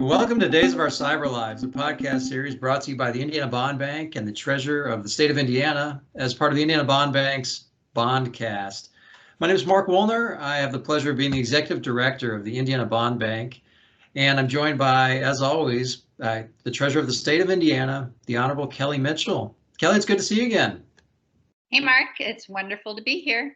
Welcome to Days of Our Cyber Lives, a podcast series brought to you by the Indiana Bond Bank and the Treasurer of the State of Indiana as part of the Indiana Bond Bank's Bondcast. My name is Mark Wuellner. I have the pleasure of being the Executive Director of the Indiana Bond Bank, and I'm joined by, as always, the Treasurer of the State of Indiana, the Honorable Kelly Mitchell. Kelly, it's good to see you again. Hey, Mark. It's wonderful to be here.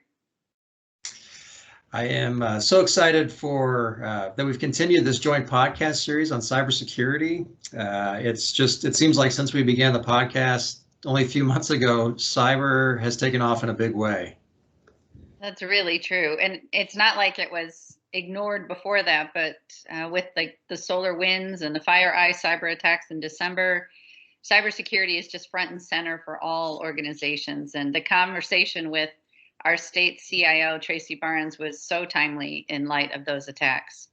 I am so excited for that we've continued this joint podcast series on cybersecurity. It seems like since we began the podcast only a few months ago, cyber has taken off in a big way. That's really true. And it's not like it was ignored before that, but with like the solar winds and the FireEye cyber attacks in December, cybersecurity is just front and center for all organizations. And the conversation with our state CIO, Tracy Barnes, was so timely in light of those attacks.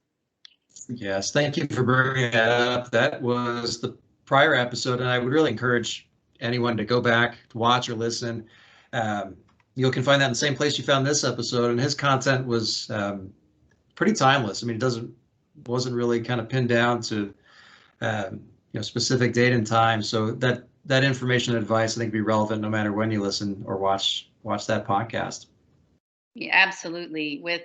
Yes, thank you for bringing that up. That was the prior episode, and I would really encourage anyone to go back, watch or listen. You can find that in the same place you found this episode, and his content was pretty timeless. I mean, wasn't really kind of pinned down to specific date and time. So that information and advice, I think, be relevant no matter when you listen or watch that podcast. Yeah, absolutely. With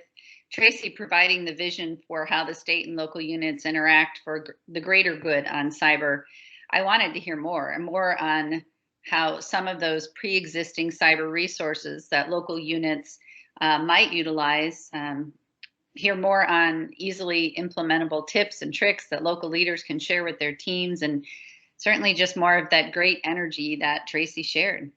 Tracy providing the vision for how the state and local units interact for the greater good on cyber, I wanted to hear more on how some of those pre-existing cyber resources that local units might utilize, hear more on easily implementable tips and tricks that local leaders can share with their teams, and certainly just more of that great energy that Tracy shared.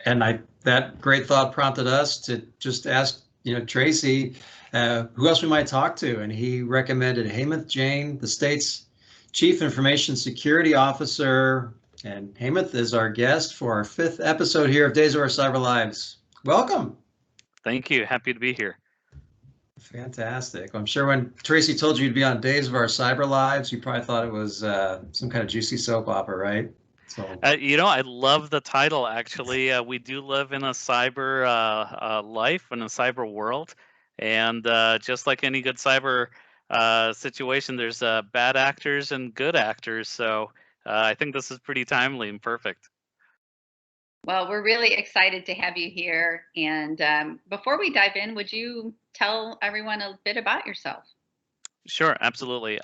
And that great thought prompted us to just ask, Tracy, who else we might talk to. And he recommended Hemant Jain, the state's Chief Information Security Officer. And Hemant is our guest for our 5th episode here of Days of Our Cyber Lives. Welcome. Thank you. Happy to be here. Fantastic. Well, I'm sure when Tracy told you to be on Days of Our Cyber Lives, you probably thought it was some kind of juicy soap opera, right? So. I love the title, actually. We do live in a cyber life, in a cyber world. And just like any good cyber situation, there's bad actors and good actors. So I think this is pretty timely and perfect. Well, we're really excited to have you here. And before we dive in, would you tell everyone a bit about yourself? Sure, absolutely.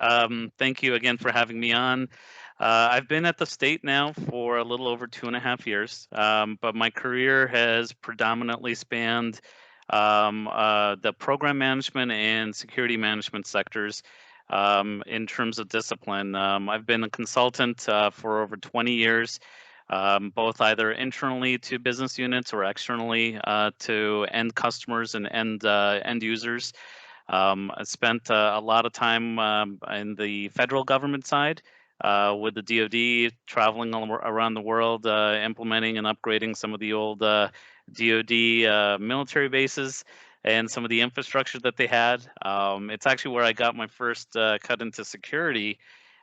Thank you again for having me on. I've been at the state now for a little over 2.5 years, but my career has predominantly spanned the program management and security management sectors in terms of discipline. I've been a consultant for over 20 years, both either internally to business units or externally to end customers and end users. I spent a lot of time in the federal government side. With the DoD, traveling around the world, implementing and upgrading some of the old DoD military bases and some of the infrastructure that they had. It's actually where I got my first cut into security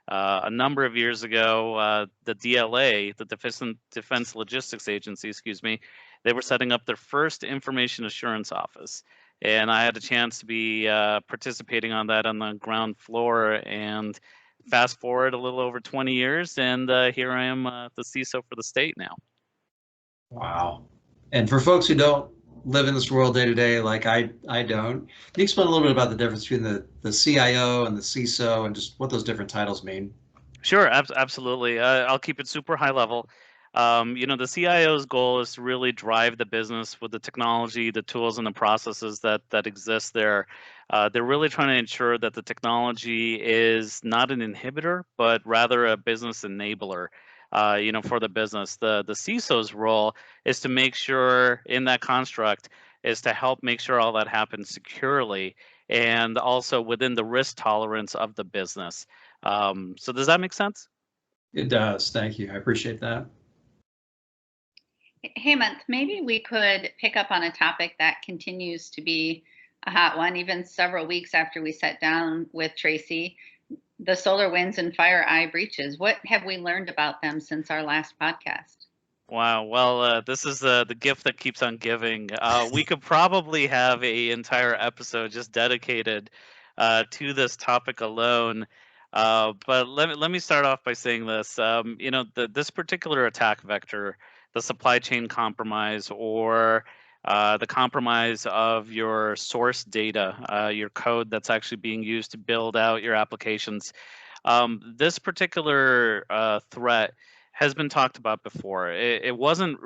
a number of years ago. The DLA, the Defense Logistics Agency, they were setting up their first information assurance office. And I had a chance to be participating on that on the ground floor. And fast forward a little over 20 years, and here I am, the CISO for the state now. Wow. And for folks who don't live in this world day to day, like I don't, can you explain a little bit about the difference between the CIO and the CISO and just what those different titles mean? Sure, absolutely. I'll keep it super high level. The CIO's goal is to really drive the business with the technology, the tools, and the processes that exist there. They're really trying to ensure that the technology is not an inhibitor, but rather a business enabler, for the business. The CISO's role is to make sure in that construct is to help make sure all that happens securely and also within the risk tolerance of the business. So does that make sense? It does. Thank you. I appreciate that. Hemant, maybe we could pick up on a topic that continues to be a hot one, even several weeks after we sat down with Tracy, the SolarWinds and FireEye breaches. What have we learned about them since our last podcast? Wow. Well, this is the gift that keeps on giving. We could probably have an entire episode just dedicated to this topic alone. But let me start off by saying this. This particular attack vector, the supply chain compromise, or the compromise of your source data, your code that's actually being used to build out your applications. This particular threat has been talked about before. It wasn't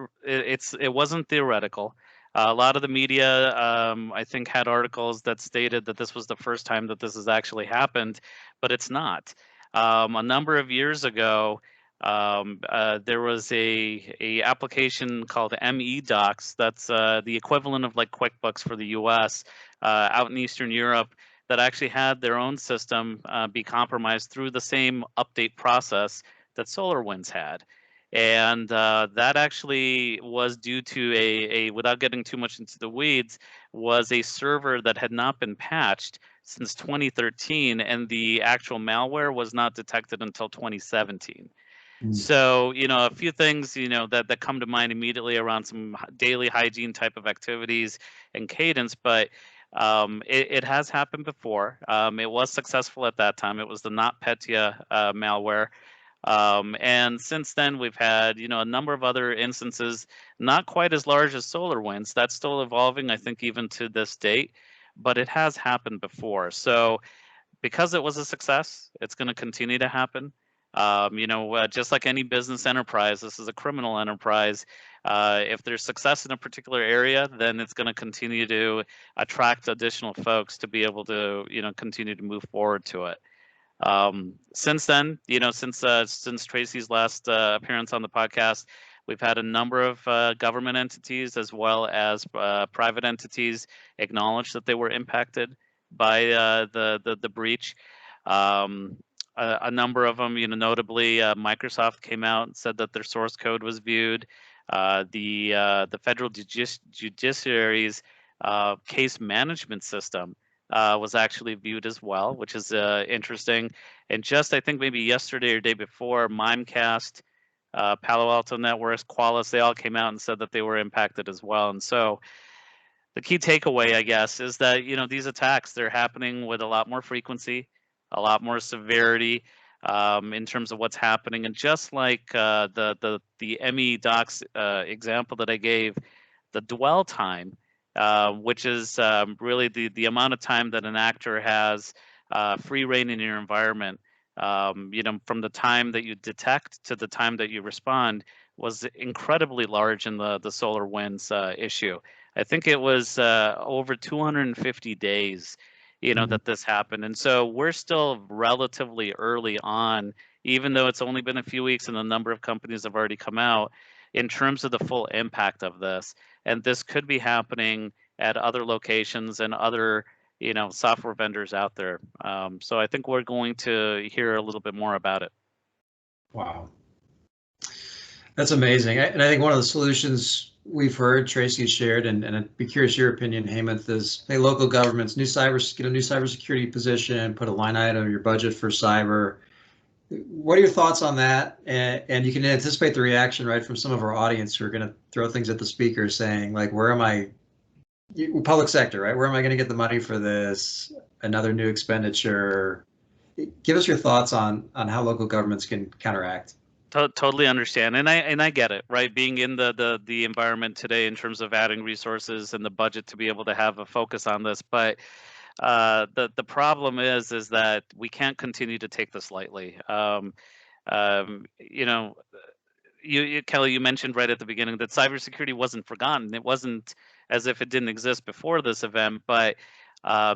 theoretical. A lot of the media, I think, had articles that stated that this was the first time that this has actually happened, but it's not. A number of years ago, there was a application called ME Docs. That's the equivalent of like QuickBooks for the U.S. Out in Eastern Europe, that actually had their own system be compromised through the same update process that SolarWinds had. And that actually was due to without getting too much into the weeds, was a server that had not been patched since 2013, and the actual malware was not detected until 2017. So, a few things, that come to mind immediately around some daily hygiene type of activities and cadence, but it has happened before. It was successful at that time. It was the NotPetya malware. And since then, we've had, a number of other instances, not quite as large as SolarWinds. That's still evolving, I think, even to this date, but it has happened before. So because it was a success, it's going to continue to happen. Just like any business enterprise, this is a criminal enterprise. If there's success in a particular area, then it's going to continue to attract additional folks to be able to, continue to move forward to it. Since then, since Tracy's last appearance on the podcast, we've had a number of government entities as well as private entities acknowledge that they were impacted by the breach. A number of them, notably Microsoft came out and said that their source code was viewed. The federal judiciary's case management system was actually viewed as well, which is interesting. And just I think maybe yesterday or day before, Mimecast, Palo Alto Networks, Qualys, they all came out and said that they were impacted as well. And so the key takeaway, I guess, is that these attacks, they're happening with a lot more frequency, a lot more severity in terms of what's happening. And just like the ME Docs example that I gave, the dwell time, which is really the amount of time that an actor has free reign in your environment, from the time that you detect to the time that you respond, was incredibly large in the SolarWinds issue. I think it was over 250 days, that this happened. And so we're still relatively early on, even though it's only been a few weeks and a number of companies have already come out, in terms of the full impact of this. And this could be happening at other locations and other, software vendors out there. So I think we're going to hear a little bit more about it. Wow. That's amazing. And I think one of the solutions we've heard Tracy shared, and I'd be curious your opinion, Hemant, is hey, local governments, get a new cybersecurity position, put a line item in your budget for cyber. What are your thoughts on that? And you can anticipate the reaction, right, from some of our audience who are going to throw things at the speaker saying, like, where am I, public sector, right? Where am I going to get the money for this? Another new expenditure. Give us your thoughts on how local governments can counteract. Totally understand, and I get it, right? Being in the environment today in terms of adding resources and the budget to be able to have a focus on this, but the problem is that we can't continue to take this lightly. Kelly, you mentioned right at the beginning that cybersecurity wasn't forgotten. It wasn't as if it didn't exist before this event, but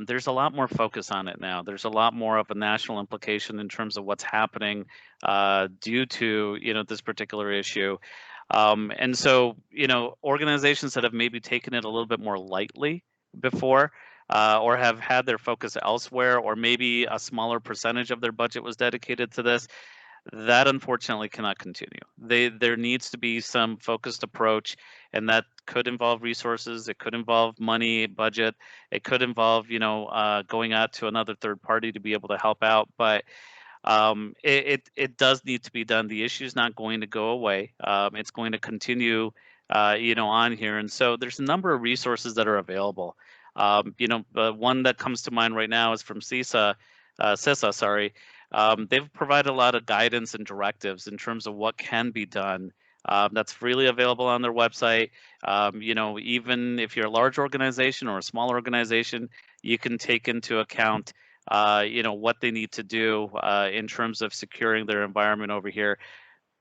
there's a lot more focus on it now. There's a lot more of a national implication in terms of what's happening due to this particular issue. And so organizations that have maybe taken it a little bit more lightly before, or have had their focus elsewhere, or maybe a smaller percentage of their budget was dedicated to this, that unfortunately cannot continue. There needs to be some focused approach, and that could involve resources. It could involve money, budget. It could involve, going out to another third party to be able to help out. But it does need to be done. The issue is not going to go away. It's going to continue, on here. And so there's a number of resources that are available. The one that comes to mind right now is from CISA, sorry. they've provided a lot of guidance and directives in terms of what can be done. That's freely available on their website. Even if you're a large organization or a small organization, you can take into account, what they need to do in terms of securing their environment over here.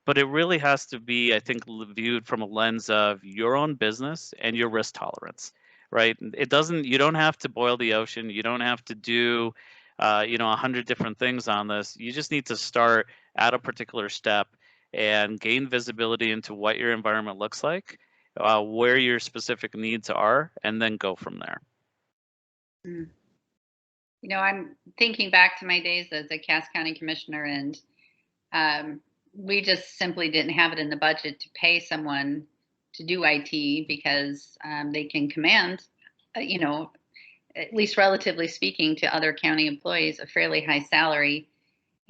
But it really has to be, I think, viewed from a lens of your own business and your risk tolerance, right? You don't have to boil the ocean. You don't have to do, 100 different things on this. You just need to start at a particular step and gain visibility into what your environment looks like, where your specific needs are, and then go from there. Mm. I'm thinking back to my days as a Cass County Commissioner, and we just simply didn't have it in the budget to pay someone to do IT because they can command, at least relatively speaking to other county employees, a fairly high salary.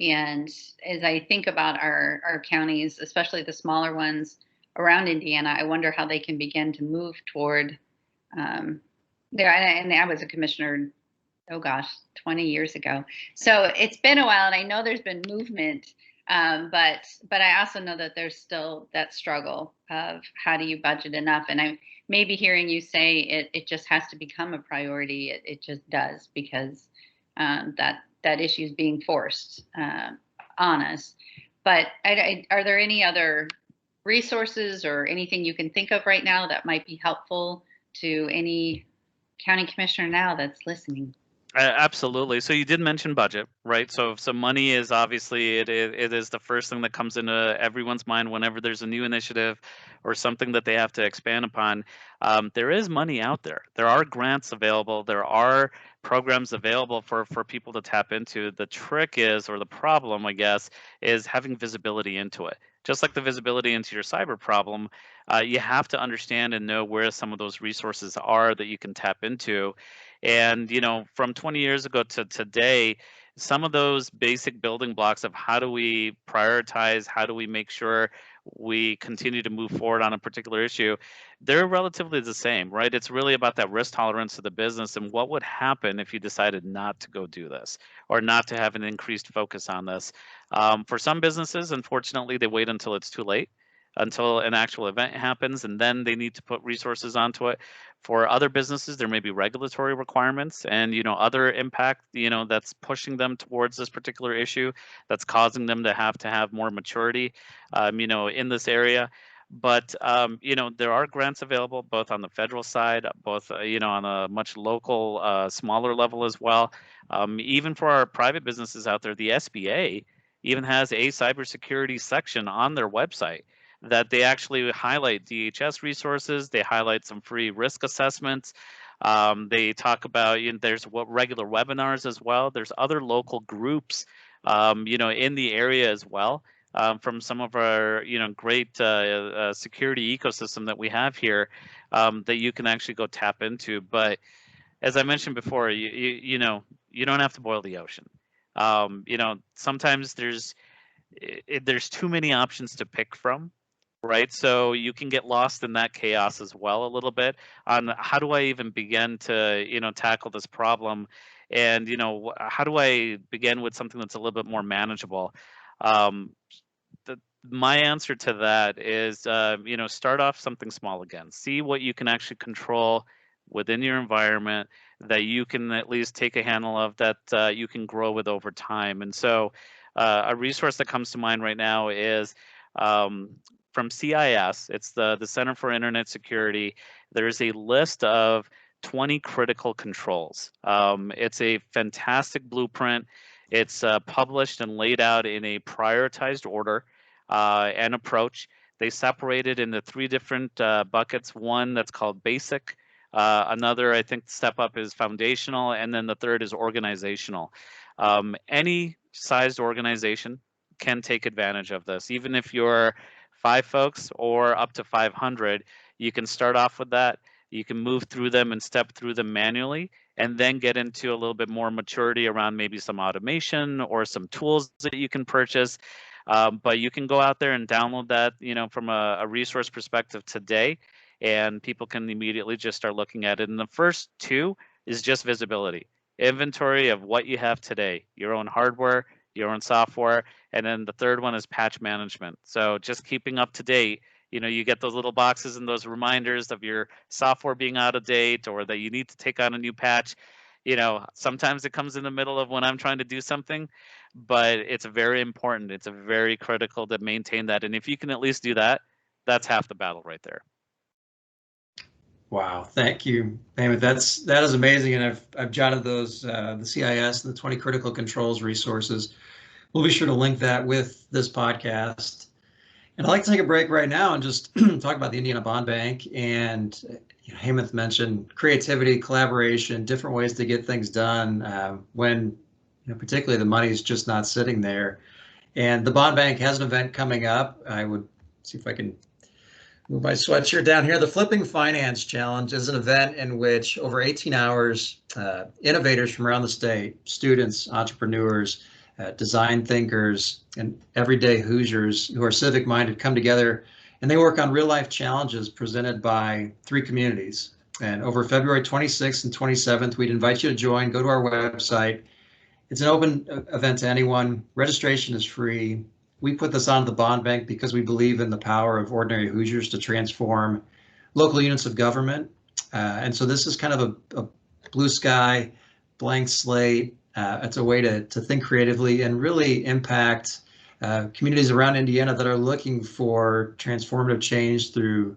And as I think about our counties, especially the smaller ones around Indiana, I wonder how they can begin to move toward there. And I was a commissioner, oh gosh, 20 years ago. So it's been a while, and I know there's been movement, but I also know that there's still that struggle of how do you budget enough. And I'm maybe hearing you say it just has to become a priority. It just does, because that issue is being forced on us. But are there any other resources or anything you can think of right now that might be helpful to any county commissioner now that's listening? Absolutely. So you did mention budget, right? So money is obviously it is the first thing that comes into everyone's mind whenever there's a new initiative or something that they have to expand upon. There is money out there. There are grants available. There are programs available for people to tap into. The trick is, or the problem, I guess, is having visibility into it. Just like the visibility into your cyber problem, you have to understand and know where some of those resources are that you can tap into. And, from 20 years ago to today, some of those basic building blocks of how do we prioritize, how do we make sure we continue to move forward on a particular issue, they're relatively the same, right? It's really about that risk tolerance of the business and what would happen if you decided not to go do this or not to have an increased focus on this. For some businesses, unfortunately, they wait until it's too late, until an actual event happens, and then they need to put resources onto it. For other businesses, there may be regulatory requirements and other impact that's pushing them towards this particular issue, that's causing them to have more maturity in this area. But there are grants available both on the federal side, both on a much local, smaller level as well. Even for our private businesses out there, the SBA even has a cybersecurity section on their website that they actually highlight DHS resources. They highlight some free risk assessments. They talk about, there's regular webinars as well. There's other local groups, in the area as well, from some of our, great security ecosystem that we have here, that you can actually go tap into. But as I mentioned before, you don't have to boil the ocean. Sometimes there's too many options to pick from. Right. So you can get lost in that chaos as well a little bit on how do I even begin to, tackle this problem? And, how do I begin with something that's a little bit more manageable? My answer to that is, start off something small again. See what you can actually control within your environment that you can at least take a handle of, that you can grow with over time. And so a resource that comes to mind right now is from CIS. It's the Center for Internet Security. There's a list of 20 critical controls. It's a fantastic blueprint. It's published and laid out in a prioritized order and approach. They separate it into 3 different buckets. One that's called basic. Another, I think, step up is foundational, and then the third is organizational. Any sized organization can take advantage of this. Even if you're 5 folks or up to 500, you can start off with that. You can move through them and step through them manually, and then get into a little bit more maturity around maybe some automation or some tools that you can purchase. But you can go out there and download that, from a resource perspective today, and people can immediately just start looking at it. And the first 2 is just visibility, inventory of what you have today, your own hardware, your own software. And then the third one is patch management. So just keeping up to date. You get those little boxes and those reminders of your software being out of date or that you need to take on a new patch. Sometimes it comes in the middle of when I'm trying to do something, but it's very important. It's very critical to maintain that. And if you can at least do that, that's half the battle right there. Wow, thank you, Hemant. That is amazing, and I've jotted those the CIS, the 20 critical controls resources. We'll be sure to link that with this podcast. And I'd like to take a break right now and just talk about the Indiana Bond Bank. And Hemant mentioned creativity, collaboration, different ways to get things done when, particularly the money's just not sitting there. And the Bond Bank has an event coming up. I would see if I can move my sweatshirt down here. The Flipping Finance Challenge is an event in which over 18 hours, innovators from around the state, students, entrepreneurs, design thinkers, and everyday Hoosiers who are civic minded come together and they work on real life challenges presented by 3 communities. And over February 26th and 27th, we'd invite you to join. Go to our website. It's an open event to anyone. Registration is free. We put this on the Bond Bank because we believe in the power of ordinary Hoosiers to transform local units of government. And so this is kind of a blue sky, blank slate. It's a way to think creatively and really impact communities around Indiana that are looking for transformative change through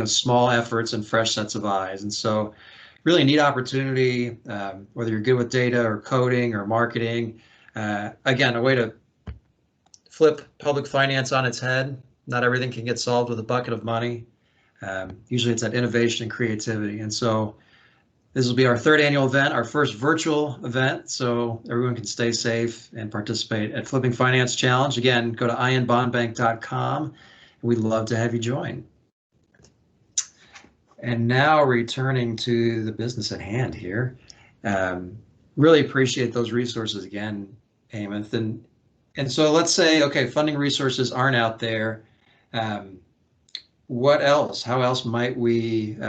small efforts and fresh sets of eyes. And so really neat opportunity, whether you're good with data or coding or marketing. Again, a way to flip public finance on its head. Not everything can get solved with a bucket of money. Usually it's that innovation and creativity. And so this will be our 3rd annual event, our first virtual event, so everyone can stay safe and participate at Flipping Finance Challenge. Again, go to inbondbank.com, and we'd love to have you join. And now returning to the business at hand here. Really appreciate those resources again, Hemant. And so let's say, okay, funding resources aren't out there. What else? How else might we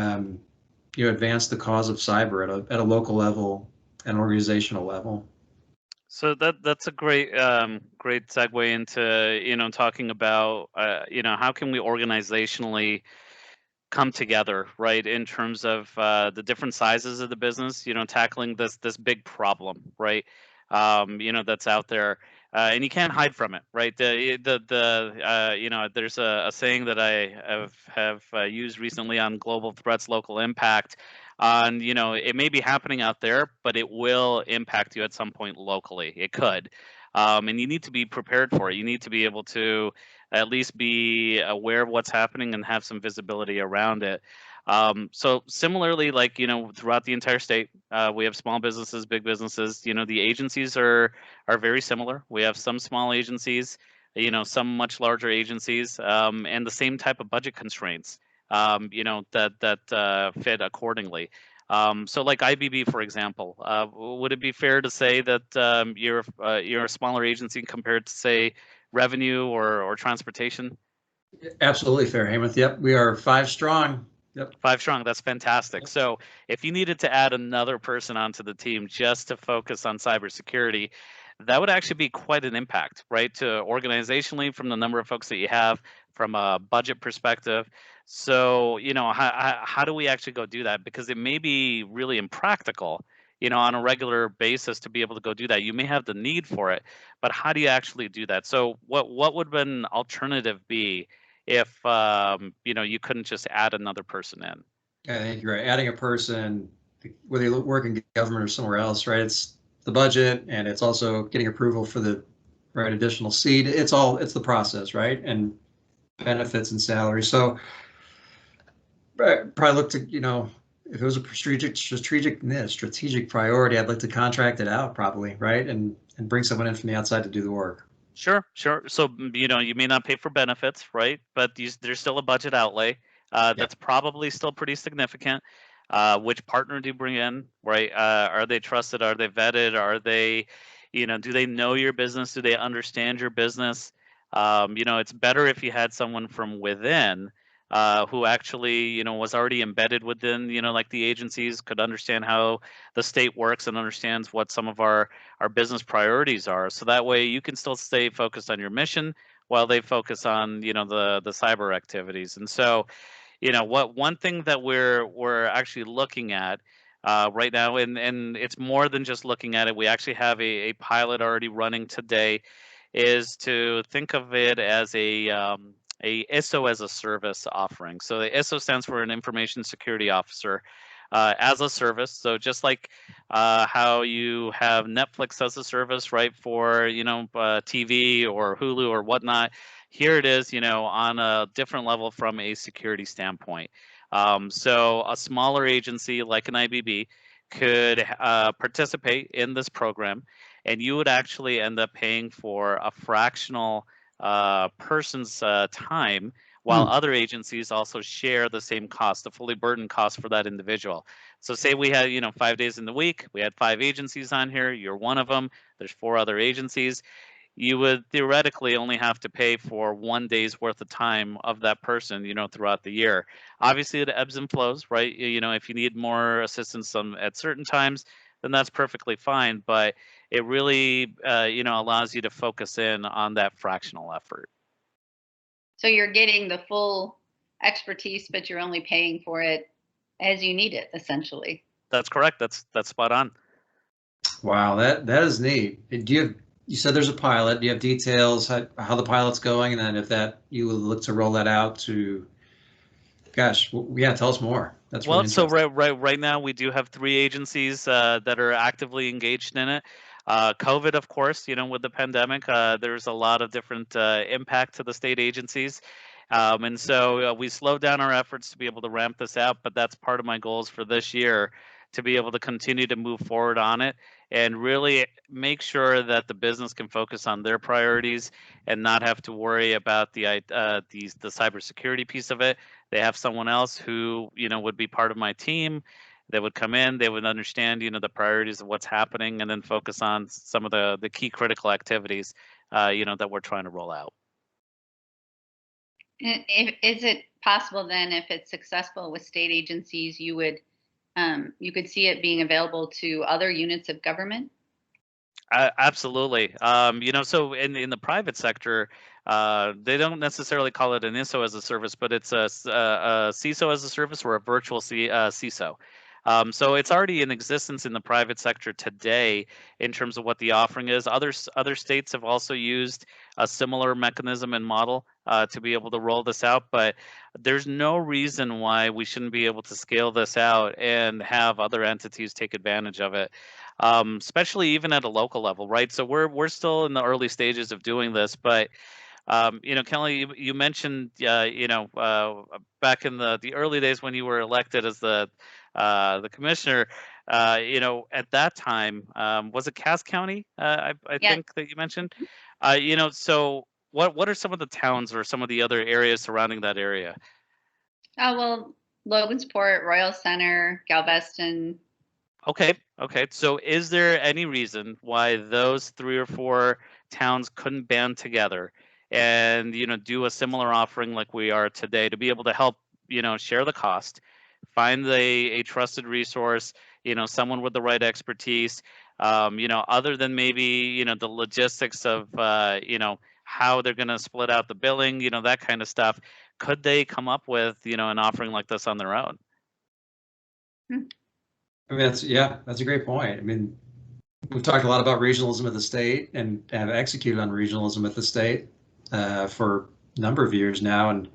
advance the cause of cyber at a local level and organizational level? So that's a great great segue into talking about how can we organizationally come together, right, in terms of the different sizes of the business, tackling this big problem, right, that's out there, and you can't hide from it, right? There's a saying that I have used recently on global threats, local impact. On it may be happening out there, but it will impact you at some point locally. It could, and you need to be prepared for it. You need to be able to at least be aware of what's happening and have some visibility around it. So similarly, like, throughout the entire state, we have small businesses, big businesses. The agencies are very similar. We have some small agencies, some much larger agencies, and the same type of budget constraints, that fit accordingly. So like IBB, for example, would it be fair to say that you're a smaller agency compared to, say, revenue or transportation? Absolutely fair, Hemant. Yep, we are 5 strong. Yep. 5 strong. That's fantastic. Yep. So if you needed to add another person onto the team just to focus on cybersecurity, that would actually be quite an impact, right? To organizationally, from the number of folks that you have, from a budget perspective. So, how do we actually go do that? Because it may be really impractical, on a regular basis to be able to go do that. You may have the need for it, but how do you actually do that? So what would an alternative be if you couldn't just add another person in? I think you're right. Adding a person, whether you work in government or somewhere else, right? It's the budget, and it's also getting approval for the right additional seat. It's the process, right? And benefits and salary. So probably look to, if it was a strategic priority, I'd like to contract it out probably, right? And bring someone in from the outside to do the work. Sure. So, you may not pay for benefits, right? But there's still a budget outlay that's probably still pretty significant. Which partner do you bring in, right? Are they trusted? Are they vetted? Are they, do they know your business? Do they understand your business? It's better if you had someone from within who actually, was already embedded within, like the agencies, could understand how the state works and understands what some of our business priorities are. So that way you can still stay focused on your mission while they focus on, the cyber activities. And so, what one thing that we're actually looking at right now, and it's more than just looking at it. We actually have a pilot already running today, is to think of it as a ISO as a service offering. So the ISO stands for an information security officer as a service. So just like how you have Netflix as a service, right, for TV or Hulu or whatnot, here it is, on a different level from a security standpoint. So a smaller agency like an IBB could participate in this program, and you would actually end up paying for a fractional person's time, while other agencies also share the same cost, the fully burdened cost for that individual. So say we had, 5 days in the week, we had 5 agencies on here, you're one of them, there's 4 other agencies. You would theoretically only have to pay for 1 day's worth of time of that person, throughout the year. Obviously, it ebbs and flows, right? If you need more assistance at certain times, then that's perfectly fine. But it really, allows you to focus in on that fractional effort. So you're getting the full expertise, but you're only paying for it as you need it, essentially. That's correct. That's spot on. Wow, that is neat. You said there's a pilot. Do you have details how the pilot's going, and then if that you would look to roll that out to? Gosh, yeah, tell us more. That's really Well, so interesting. right now we do have 3 agencies that are actively engaged in it. COVID, of course, with the pandemic, there's a lot of different impact to the state agencies. And so we slowed down our efforts to be able to ramp this out, but that's part of my goals for this year, to be able to continue to move forward on it and really make sure that the business can focus on their priorities and not have to worry about the cybersecurity piece of it. They have someone else who, would be part of my team. They would come in, they would understand, the priorities of what's happening, and then focus on some of the key critical activities, that we're trying to roll out. Is it possible then, if it's successful with state agencies, you could see it being available to other units of government? Absolutely. So in the private sector, they don't necessarily call it an ISO as a service, but it's a CISO as a service, or a virtual CISO. So it's already in existence in the private sector today in terms of what the offering is. Other states have also used a similar mechanism and model to be able to roll this out, but there's no reason why we shouldn't be able to scale this out and have other entities take advantage of it. Especially even at a local level, right? So we're still in the early stages of doing this, but Kelly, you mentioned, back in the early days when you were elected as the commissioner, at that time, was it Cass County? I Yes. think that you mentioned. So what are some of the towns or some of the other areas surrounding that area? Oh, well, Logansport, Royal Center, Galveston. Okay. So is there any reason why those 3 or 4 towns couldn't band together and, do a similar offering like we are today, to be able to help, share the cost, find a trusted resource, someone with the right expertise, other than maybe, the logistics of, how they're going to split out the billing, that kind of stuff. Could they come up with, an offering like this on their own? I mean, that's a great point. I mean, we've talked a lot about regionalism at the state and have executed on regionalism at the state for a number of years now, and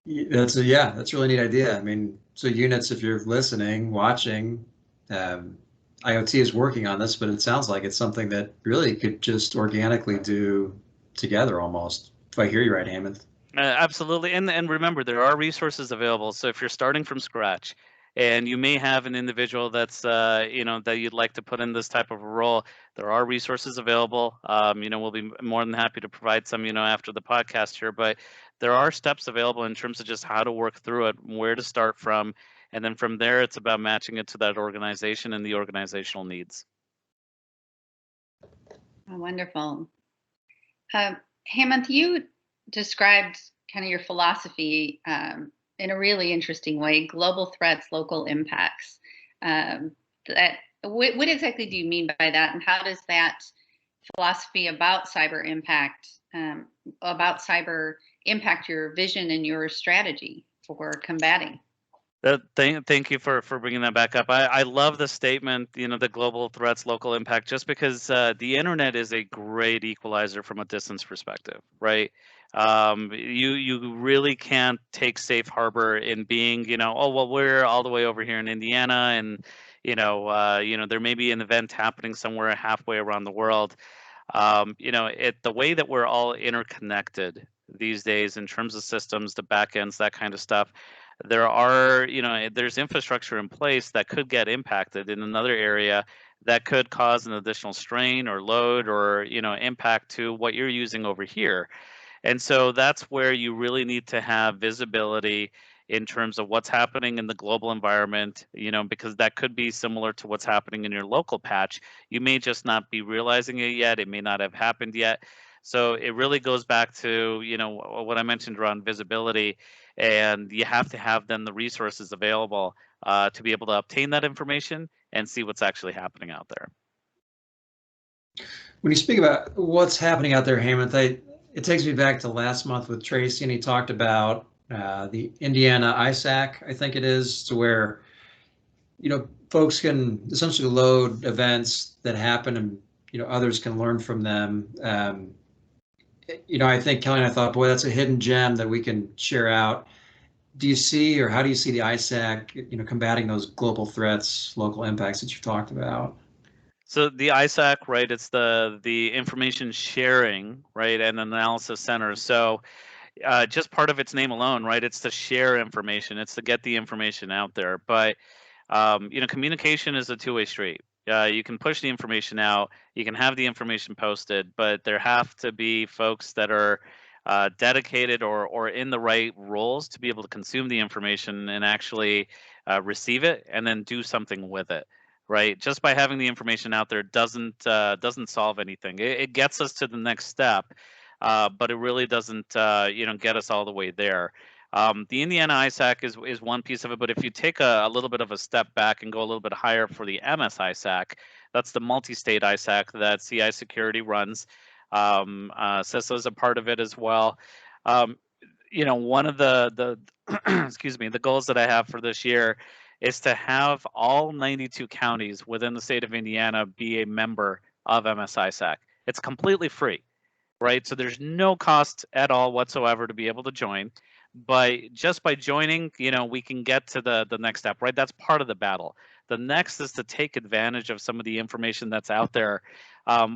that's a really neat idea. I mean, so units, if you're listening, watching, IoT is working on this, but it sounds like it's something that really could just organically do together almost. If I hear you right, Hemant. Absolutely, and remember, there are resources available. So if you're starting from scratch, and you may have an individual that's that you'd like to put in this type of a role, there are resources available. We'll be more than happy to provide some, after the podcast here. But there are steps available in terms of just how to work through it, where to start from, and then from there, it's about matching it to that organization and the organizational needs. Oh, wonderful. Hemant, you described kind of your philosophy in a really interesting way. Global threats, local impacts. What exactly do you mean by that, and how does that philosophy about cyber impact your vision and your strategy for combating? Thank you for bringing that back up. I love the statement, the global threats, local impact, just because the internet is a great equalizer from a distance perspective, right? You really can't take safe harbor in being, oh well, we're all the way over here in Indiana, and there may be an event happening somewhere halfway around the world. The way that we're all interconnected these days in terms of systems, the backends, that kind of stuff, there's infrastructure in place that could get impacted in another area that could cause an additional strain or load or impact to what you're using over here. And so that's where you really need to have visibility in terms of what's happening in the global environment, because that could be similar to what's happening in your local patch. You may just not be realizing it yet. It may not have happened yet. So it really goes back to, what I mentioned around visibility, and you have to have then the resources available to be able to obtain that information and see what's actually happening out there. When you speak about what's happening out there, Hemant, it takes me back to last month with Tracy, and he talked about the Indiana ISAC, I think it is, to where folks can essentially load events that happen, and others can learn from them. I think Kelly and I thought, boy, that's a hidden gem that we can share out. Do you see, or how do you see the ISAC, combating those global threats, local impacts that you've talked about? So the ISAC, right? It's the information sharing, right, and analysis center. So just part of its name alone, right? It's to share information. It's to get the information out there. But communication is a two-way street. You can push the information out. You can have the information posted, but there have to be folks that are dedicated or in the right roles to be able to consume the information and actually receive it and then do something with it. Right, just by having the information out there doesn't solve anything. It gets us to the next step, but it really doesn't get us all the way there. The Indiana ISAC is one piece of it, but if you take a little bit of a step back and go a little bit higher for the MS ISAC, that's the multi-state ISAC that CI Security runs. CISO is a part of it as well. One of the excuse me, the goals that I have for this year is to have all 92 counties within the state of Indiana be a member of MS ISAC. It's completely free, right? So there's no cost at all whatsoever to be able to join. But just by joining, we can get to the next step, right? That's part of the battle. The next is to take advantage of some of the information that's out there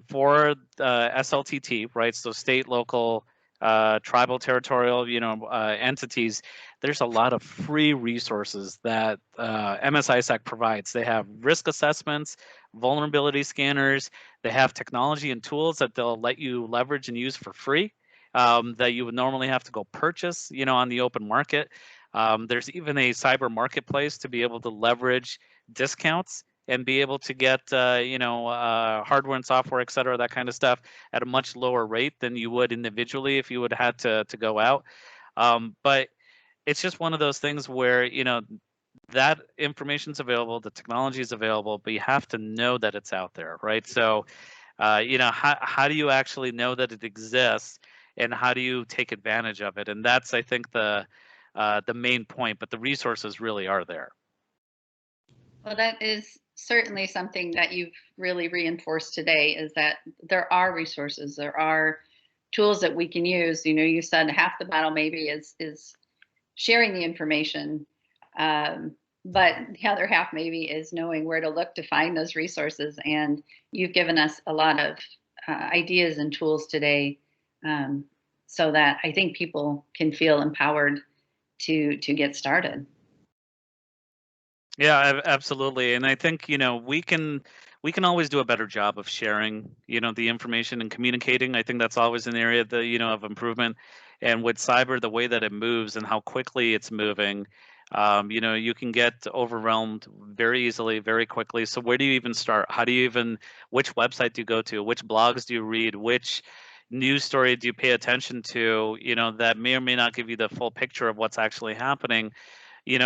for SLTT, right? So state, local, tribal, territorial, entities. There's a lot of free resources that MS ISAC provides. They have risk assessments, vulnerability scanners. They have technology and tools that they'll let you leverage and use for free that you would normally have to go purchase, on the open market. There's even a cyber marketplace to be able to leverage discounts and be able to get, hardware and software, et cetera, that kind of stuff at a much lower rate than you would individually if you would have had to go out. But it's just one of those things where, that information's available, the technology is available, but you have to know that it's out there, right? So, how do you actually know that it exists, and how do you take advantage of it? And that's, I think, the main point. But the resources really are there. Well, that is certainly something that you've really reinforced today, is that there are resources, there are tools that we can use. You said half the battle maybe is sharing the information, but the other half maybe is knowing where to look to find those resources. And you've given us a lot of ideas and tools today, so that I think people can feel empowered to get started. Yeah, absolutely. And I think, we can always do a better job of sharing, the information and communicating. I think that's always an area that, of improvement. And with cyber, the way that it moves and how quickly it's moving, you can get overwhelmed very easily, very quickly. So where do you even start? Which website do you go to? Which blogs do you read? Which, news story do you pay attention to, that may or may not give you the full picture of what's actually happening.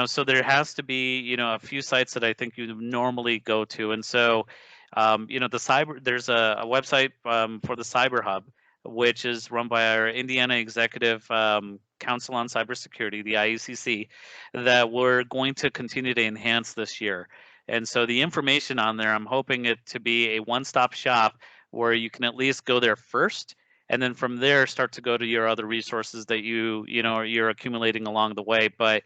So there has to be, a few sites that I think you normally go to. And so, there's a website for the Cyber Hub, which is run by our Indiana Executive Council on Cybersecurity, the IECC, that we're going to continue to enhance this year. And so the information on there, I'm hoping it to be a one-stop shop where you can at least go there first, and then from there start to go to your other resources that you're accumulating along the way. But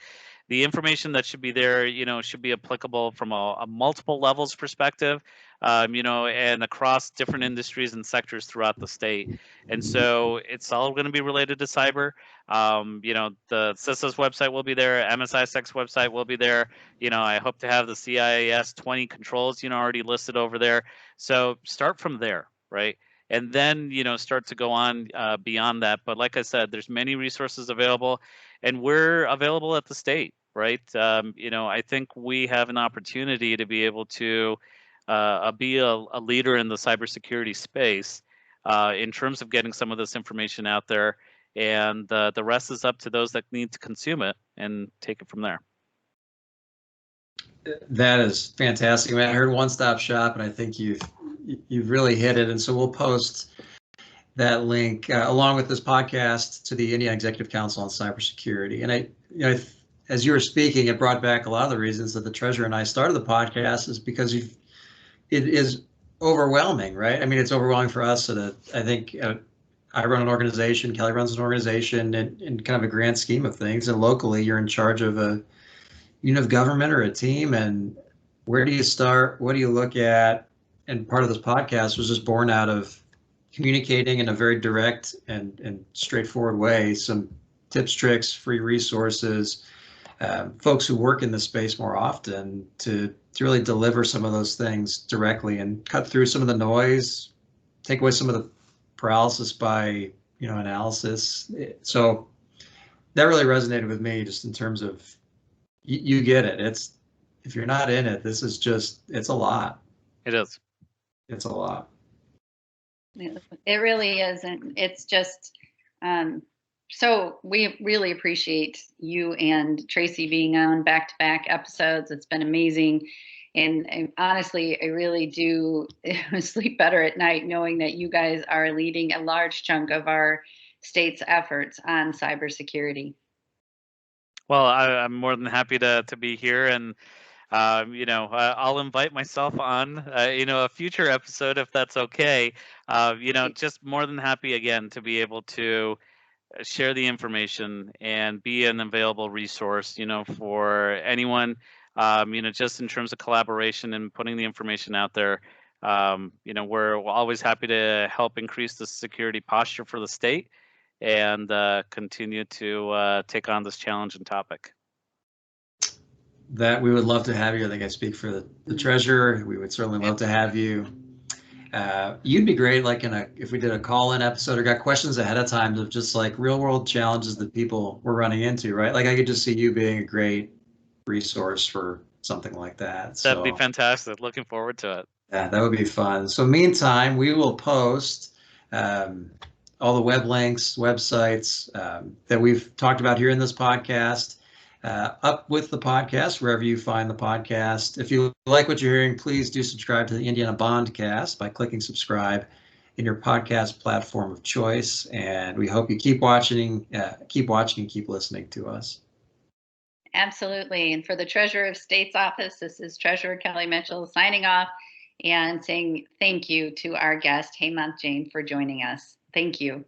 the information that should be there, should be applicable from a multiple levels perspective, and across different industries and sectors throughout the state. And so it's all going to be related to cyber. The CISO's website will be there. MSISec's website will be there. I hope to have the CIS 20 controls, already listed over there. So start from there, right? And then, start to go on beyond that. But like I said, there's many resources available, and we're available at the state, right? I think we have an opportunity to be able to be a leader in the cybersecurity space in terms of getting some of this information out there. And the rest is up to those that need to consume it and take it from there. That is fantastic. I heard one-stop shop, and I think you've really hit it. And so we'll post that link along with this podcast to the Indiana Executive Council on Cybersecurity. And as you were speaking, it brought back a lot of the reasons that the treasurer and I started the podcast, is because it is overwhelming, right? I mean, it's overwhelming for us. So I think I run an organization, Kelly runs an organization, in kind of a grand scheme of things. And locally, you're in charge of a unit of government or a team. And where do you start? What do you look at? And part of this podcast was just born out of communicating in a very direct and straightforward way, some tips, tricks, free resources, folks who work in this space more often to really deliver some of those things directly and cut through some of the noise, take away some of the paralysis by analysis. So that really resonated with me, just in terms of you get it. If you're not in it, this is just, it's a lot. It is. It's a lot. It really is, and it's just so we really appreciate you and Tracy being on back-to-back episodes. It's been amazing, and honestly, I really do sleep better at night knowing that you guys are leading a large chunk of our state's efforts on cybersecurity. Well, I'm more than happy to be here, and I'll invite myself on, a future episode if that's okay. Just more than happy again to be able to share the information and be an available resource, for anyone, just in terms of collaboration and putting the information out there. We're always happy to help increase the security posture for the state and continue to take on this challenging topic. That we would love to have you. I think I speak for the treasurer. We would certainly love to have you. You'd be great, like if we did a call-in episode or got questions ahead of time of just like real-world challenges that people were running into, right? Like I could just see you being a great resource for something like that. That'd be fantastic. Looking forward to it. Yeah, that would be fun. So meantime, we will post all the web links, websites that we've talked about here in this podcast up with the podcast, wherever you find the podcast. If you like what you're hearing, please do subscribe to the Indiana Bondcast by clicking subscribe in your podcast platform of choice. And we hope you keep watching and keep listening to us. Absolutely. And for the Treasurer of State's office, this is Treasurer Kelly Mitchell signing off and saying thank you to our guest, Hemant Jain, for joining us. Thank you.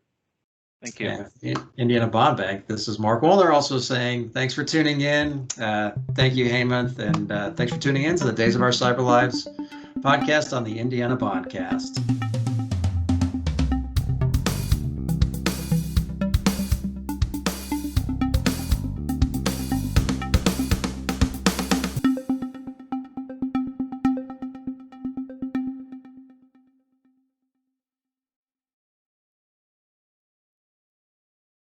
Thank you. Indiana Bond Bank. This is Mark Wuellner also saying thanks for tuning in. Thank you, Hemant, and thanks for tuning in to the Days of Our Cyber Lives podcast on the Indiana Bondcast.